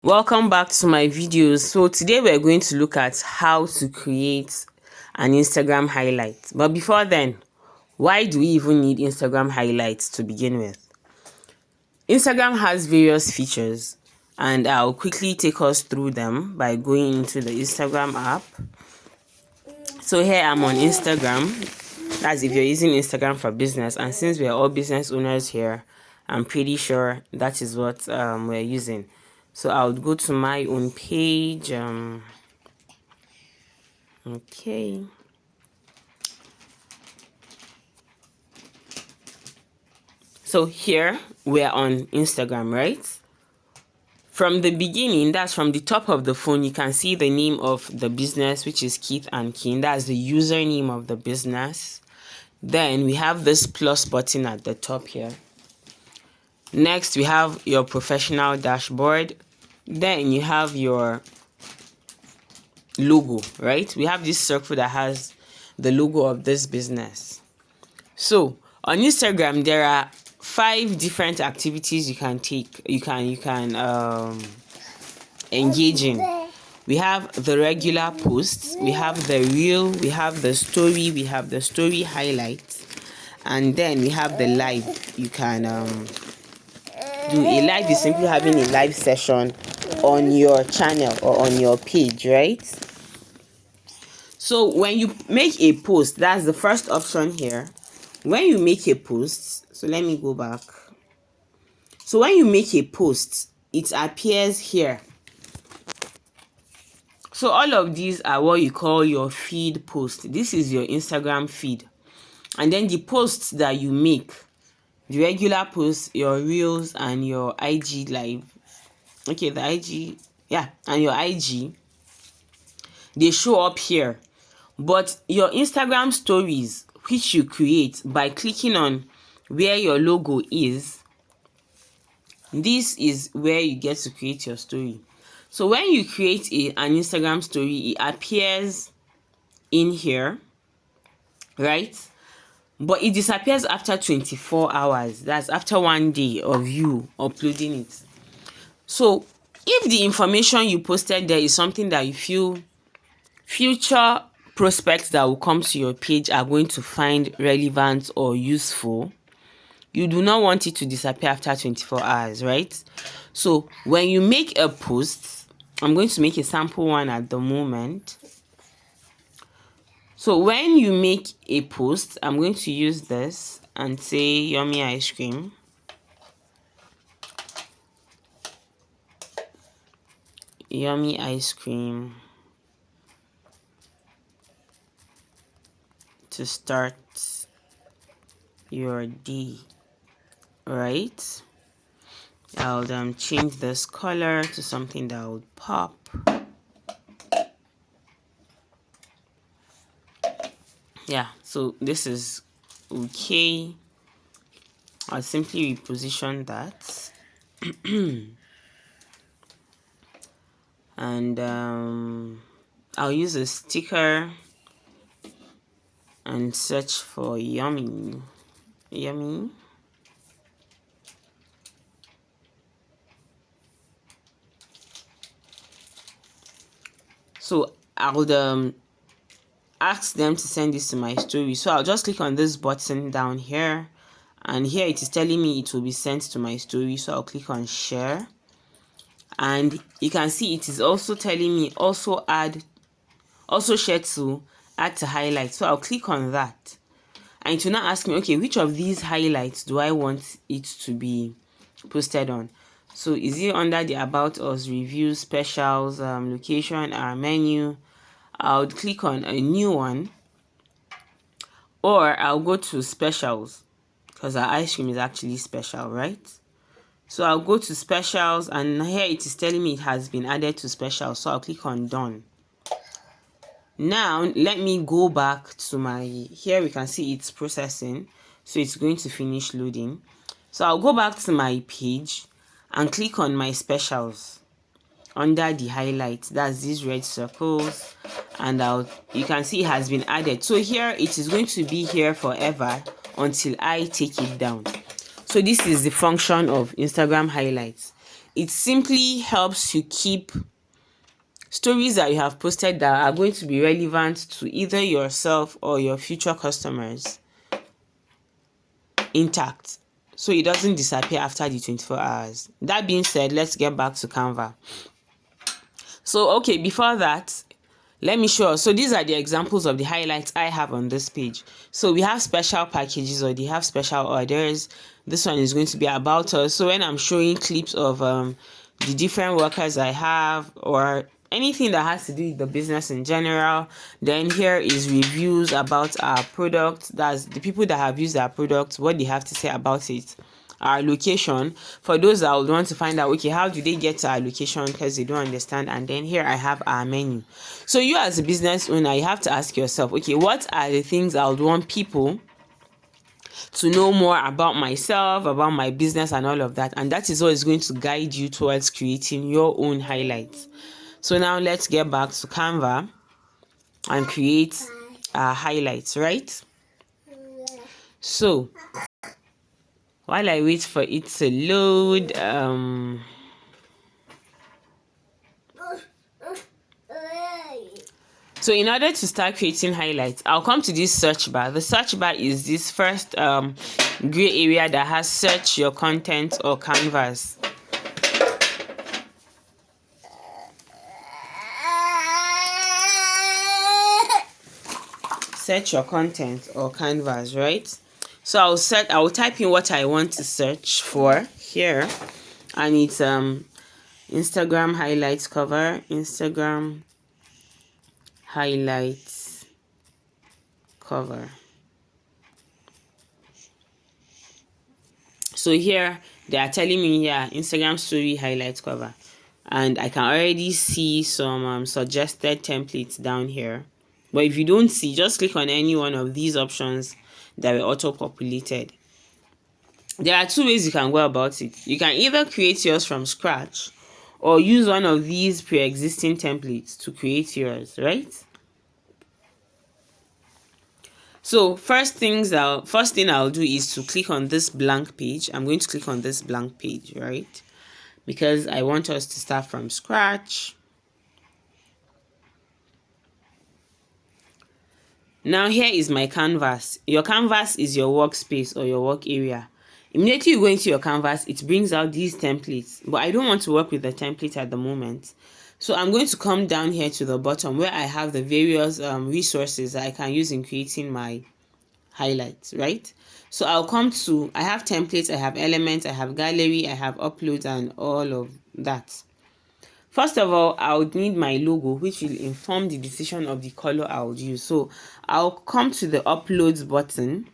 Welcome back to my videos. So today we're going to look at how to create an Instagram highlight. But before then, why do we even need Instagram highlights to begin with? Instagram has various features and I'll quickly take us through them by going into the Instagram app. So here I'm on Instagram. That's if you're using Instagram for business, and since we're all business owners here, I'm pretty sure that is what we're using. So I'll go to my own page. Okay. So here we're on Instagram, right? From the beginning, that's from the top of the phone, you can see the name of the business, which is Keith and Kin. That's the username of the business. Then we have this plus button at the top here. Next, we have your professional dashboard. Then you have your logo, right? We have this circle that has the logo of this business. So on Instagram, there are 5 different activities you can take. You can engage in. We have the regular posts, we have the reel, we have the story, we have the story highlights, and then we have the live. You can do a live is simply having a live session on your channel or on your page, right? So when you make a post, that's the first option here. When you make a post, so let me go back. So when you make a post, it appears here. So all of these are what you call your feed post. This is your Instagram feed. And then the posts that you make, the regular posts, your reels and your IG live. Okay, the IG, yeah, and your IG, they show up here. But your Instagram stories, which you create by clicking on where your logo is, this is where you get to create your story. So when you create an Instagram story, it appears in here, right? But it disappears after 24 hours. That's after 1 day of you uploading it. So if the information you posted there is something that you feel future prospects that will come to your page are going to find relevant or useful, you do not want it to disappear after 24 hours, right? So when you make a post, I'm going to make a sample one at the moment. So when you make a post, I'm going to use this and say yummy ice cream. Yummy ice cream to start your day, right? I'll change this color to something that would pop. Yeah, so this is okay. I'll simply reposition that. And I'll use a sticker and search for yummy. So I'll ask them to send this to my story. So I'll just click on this button down here, and here it is telling me it will be sent to my story. So I'll click on share, and you can see it is also telling me also share to add to highlight. So I'll click on that, and it will now ask me, okay, which of these highlights do I want it to be posted on? So is it under the about us, reviews, specials, location, our menu? I'll click on a new one, or I'll go to specials because our ice cream is actually special, right? So I'll go to specials, and here it is telling me it has been added to specials. So I'll click on done. Now let me go back to here we can see it's processing, so it's going to finish loading. So I'll go back to my page and click on my specials under the highlights. That's these red circles, and you can see it has been added. So here it is going to be here forever until I take it down. So this is the function of Instagram highlights. it simply helps you keep stories that you have posted that are going to be relevant to either yourself or your future customers intact, so it doesn't disappear after the 24 hours. That being said, let's get back to Canva. So okay, before that, let me show. So these are the examples of the highlights I have on this page. So we have special packages, or they have special orders. This one is going to be about us. So when I'm showing clips of the different workers I have, or anything that has to do with the business in general, then here is reviews about our product. That's the people that have used our product, what they have to say about it. Our location, for those that would want to find out, okay, how do they get to our location because they don't understand. And then here I have our menu. So you as a business owner, you have to ask yourself, okay, what are the things I would want people to know more about myself, about my business and all of that. And that is what is going to guide you towards creating your own highlights. So now let's get back to Canva and create our highlights, right? So while I wait for it to load, so in order to start creating highlights, I'll come to this search bar. The search bar is this first gray area that has search your content or canvas. Search your content or canvas, right? So I will type in what I want to search for here, and it's Instagram highlights cover, Instagram highlights cover. So here they are telling me here Instagram story highlights cover, and I can already see some suggested templates down here. But if you don't see, just click on any one of these options that were auto-populated. There are two ways you can go about it. You can either create yours from scratch or use one of these pre-existing templates to create yours, right? So first thing I'll do is to click on this blank page. I'm going to click on this blank page, right? Because I want us to start from scratch. Now here is my canvas. Your canvas is your workspace or your work area. Immediately you go into your canvas, it brings out these templates. But I don't want to work with the template at the moment. So I'm going to come down here to the bottom where I have the various resources that I can use in creating my highlights, right? So I have templates, I have elements, I have gallery, I have uploads and all of that. First of all, I would need my logo, which will inform the decision of the color I would use. So I'll come to the uploads button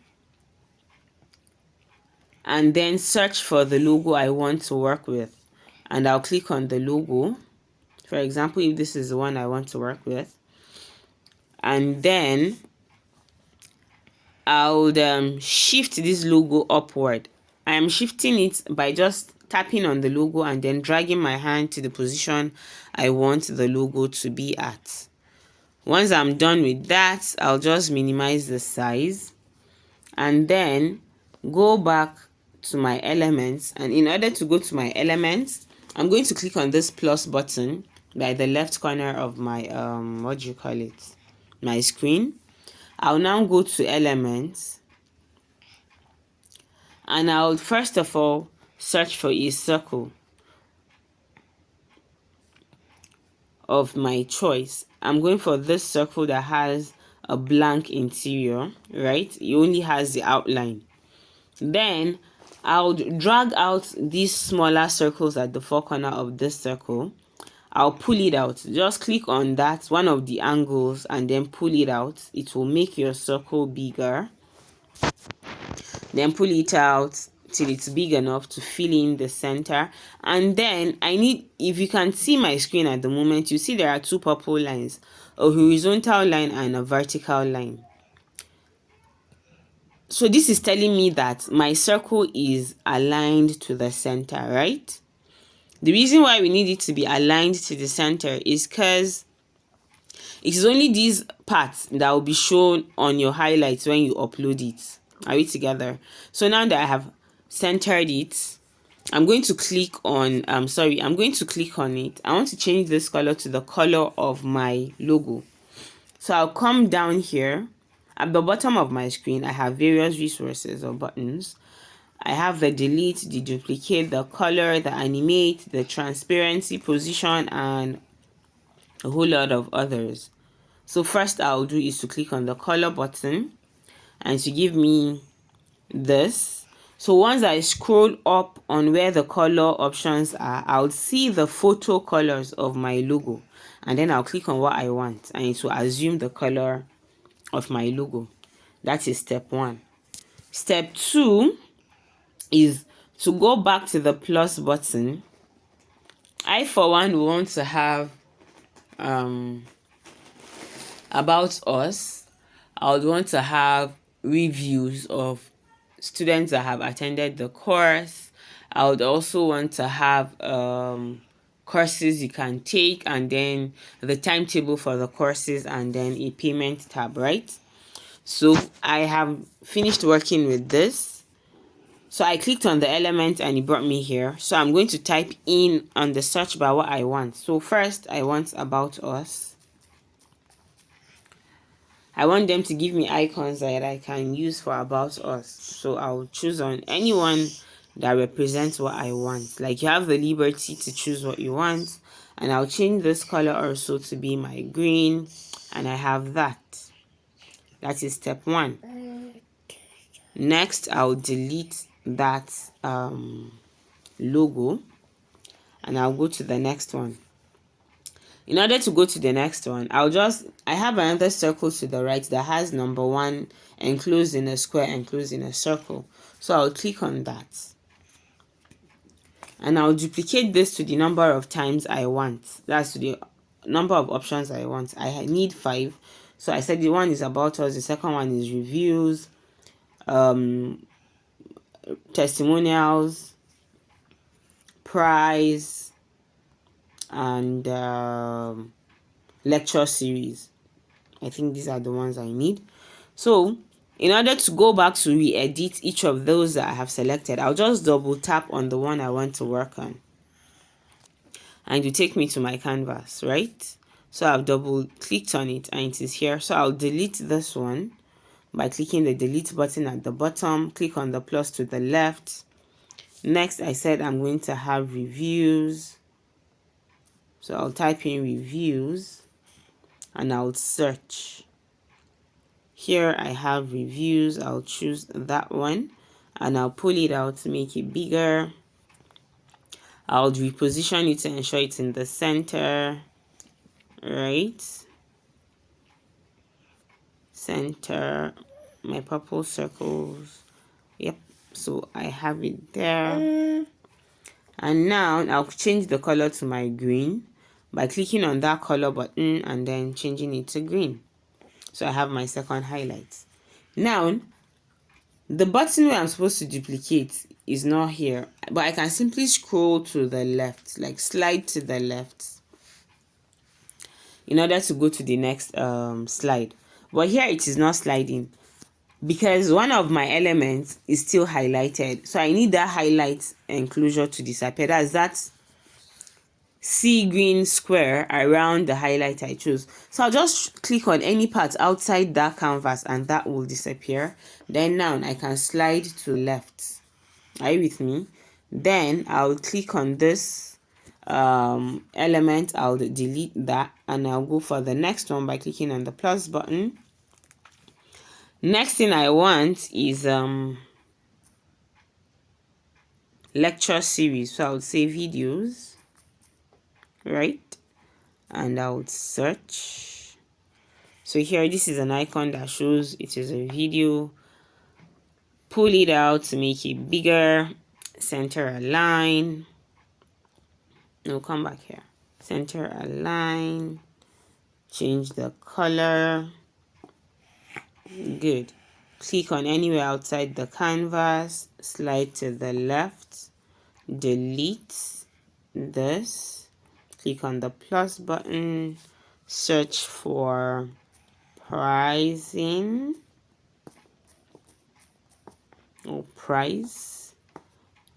and then search for the logo I want to work with. And I'll click on the logo. For example, if this is the one I want to work with. And then I would shift this logo upward. I am shifting it by just tapping on the logo and then dragging my hand to the position I want the logo to be at. Once I'm done with that, I'll just minimize the size and then go back to my elements. And in order to go to my elements, I'm going to click on this plus button by the left corner of my my screen. I'll now go to elements and I'll first of all search for a circle of my choice. I'm going for this circle that has a blank interior, right? It only has the outline. Then I'll drag out these smaller circles at the four corner of this circle. I'll pull it out. Just click on that, one of the angles, and then pull it out. It will make your circle bigger. Then pull it out till it's big enough to fill in the center. And then if you can see my screen at the moment, you see there are two purple lines, a horizontal line and a vertical line. So this is telling me that my circle is aligned to the center, right? The reason why we need it to be aligned to the center is because it is only these parts that will be shown on your highlights when you upload it. Are we together? So now that I have centered it, I'm going to click on, I'm going to click on it. I want to change this color to the color of my logo. So I'll come down here. At the bottom of my screen, I have various resources or buttons. I have the delete, the duplicate, the color, the animate, the transparency, position, and a whole lot of others. So first I'll do is to click on the color button and to give me this. So once I scroll up on where the color options are, I'll see the photo colors of my logo, and then I'll click on what I want and it will assume the color of my logo. That is step 1. Step 2 is to go back to the plus button. I for one want to have about us. I would want to have reviews of students that have attended the course. I would also want to have courses you can take, and then the timetable for the courses, and then a payment tab, right? So I have finished working with this. So I clicked on the element and it brought me here. So I'm going to type in on the search bar what I want. So first I want about us. I want them to give me icons that I can use for about us. So I'll choose on anyone that represents what I want. Like, you have the liberty to choose what you want. And I'll change this color also to be my green. And I have that. That is step 1. Next, I'll delete that logo. And I'll go to the next one. In order to go to the next one, I have another circle to the right that has number 1 enclosed in a square, enclosed in a circle. So I'll click on that. And I'll duplicate this to the number of times I want. That's to the number of options I want. I need 5. So I said the one is about us, the second one is reviews, testimonials, prize, and lecture series. I think these are the ones I need. So in order to go back to re-edit each of those that I have selected, I'll just double tap on the one I want to work on, and you take me to my canvas, right? So I've double clicked on it and it is here. So I'll delete this one by clicking the delete button at the bottom. Click on the plus to the left. Next, I said I'm going to have reviews. So I'll type in reviews and I'll search. Here I have reviews. I'll choose that one and I'll pull it out to make it bigger. I'll reposition it to ensure it's in the center, right? Center, my purple circles. Yep, so I have it there. And now I'll change the color to my green by clicking on that color button and then changing it to green. So I have my second highlight. Now, the button where I'm supposed to duplicate is not here, but I can simply scroll to the left, like slide to the left, in order to go to the next slide. But here it is not sliding because one of my elements is still highlighted. So I need that highlight enclosure to disappear. That's that sea green square around the highlight I chose. So I'll just click on any part outside that canvas and that will disappear. Then now I can slide to left. Are you with me? Then I'll click on this element. I'll delete that and I'll go for the next one by clicking on the plus button. Next thing I want is lecture series. So I would say videos, right? And I would search. So here, this is an icon that shows it is a video. Pull it out to make it bigger. Center align. No, come back here. Center align. Change the color. Good. Click on anywhere outside the canvas. Slide to the left. Delete this. Click on the plus button. Search for pricing or price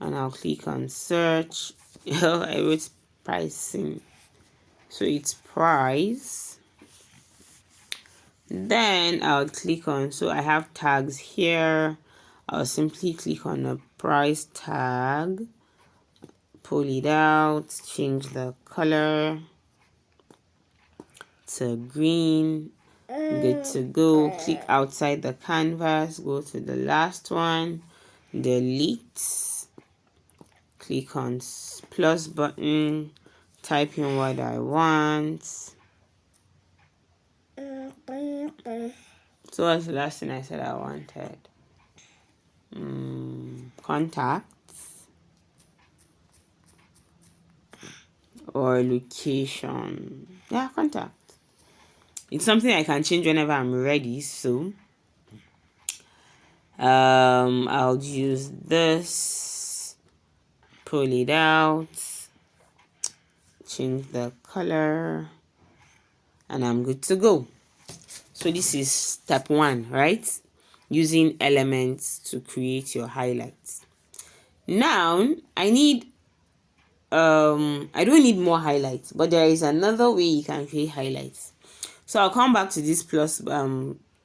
and I'll click on search. I wrote pricing, so it's price. Then I'll click on, so I have tags here. I'll simply click on a price tag, pull it out, change the color to green. Good to go. Click outside the canvas, go to the last one, delete, click on plus button, type in what I want. So what's the last thing I said I wanted? Contacts or location. Yeah, contact. It's something I can change whenever I'm ready, so I'll use this, pull it out, change the color, and I'm good to go. So this is step 1, right? Using elements to create your highlights. Now I need I don't need more highlights, but there is another way you can create highlights. So I'll come back to this plus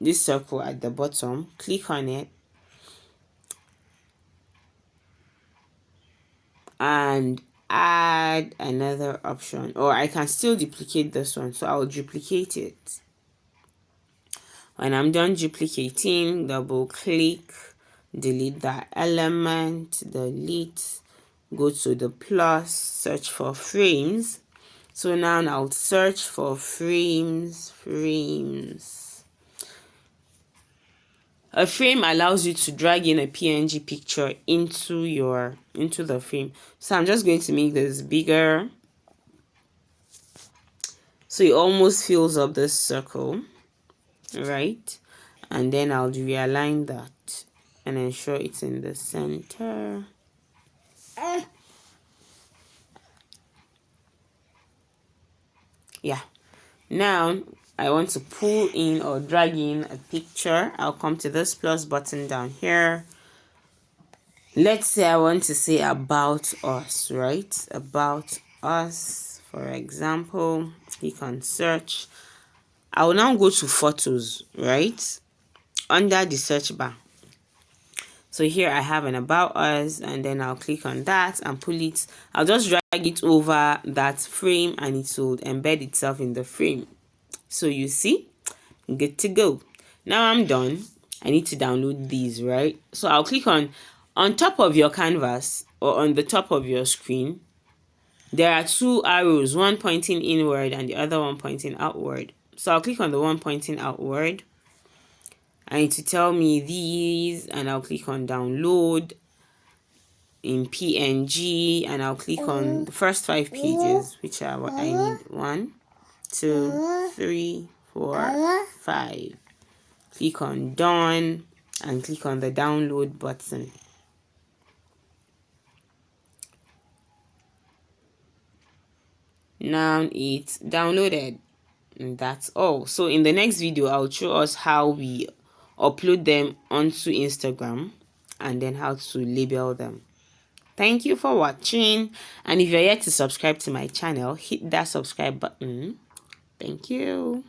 this circle at the bottom, click on it, and add another option, or I can still duplicate this one, so I'll duplicate it. When I'm done duplicating, double click, delete that element, delete, go to the plus, search for frames. So now I'll search for frames. A frame allows you to drag in a PNG picture into the frame. So I'm just going to make this bigger, so it almost fills up this circle, right? And then I'll realign that and ensure it's in the center. Yeah. Now I want to pull in or drag in a picture. I'll come to this plus button down here. Let's say I want to say about us, right? About us, for example. Click on search. I will now go to photos, right? Under the search bar. So here I have an about us, and then I'll click on that and pull it. I'll just drag it over that frame and it will embed itself in the frame. So you see, good to go. Now I'm done. I need to download these, right? So I'll click on top of your canvas or on the top of your screen. There are 2 arrows, one pointing inward and the other one pointing outward. So I'll click on the one pointing outward. I need to tell me these, and I'll click on download in PNG, and I'll click on the first 5 pages, which are what I need. 1, 2, 3, 4, 5. Click on done and click on the download button. Now it's downloaded, and that's all. So in the next video, I'll show us how we upload them onto Instagram and then how to label them. Thank you for watching, and if you're yet to subscribe to my channel, hit that subscribe button. Thank you.